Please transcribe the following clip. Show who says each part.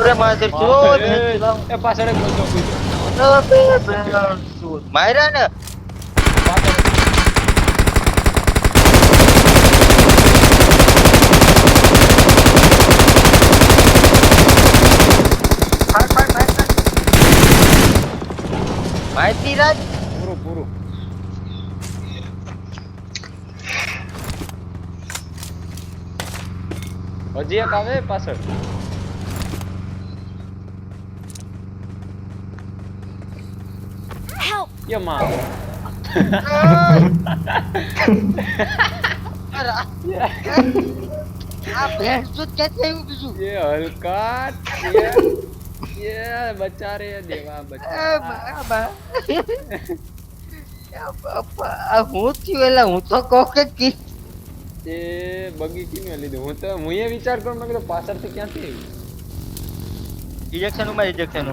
Speaker 1: અરે માથે જો
Speaker 2: એ પાછળ એક બંદો કૂદ્યો.
Speaker 1: માર્યા ને
Speaker 2: પાછળ
Speaker 1: માહિતી રાજ
Speaker 2: પૂરું પૂરું. હજી એક આવે પાછળ.
Speaker 3: Help!
Speaker 2: એ માં
Speaker 1: આ ભેંસ દૂધ ક્યાંથી આવ્યું બીજું
Speaker 2: એ હલકા એ બચા રે દેવા બચા.
Speaker 1: હું થયું એલા હું તો કહું કે
Speaker 2: એ બગી કિને લીધું. હું એ વિચાર કરું મેં કીધું પાછળથી ક્યાંથી આવ્યું?
Speaker 1: Ejection Uma ejection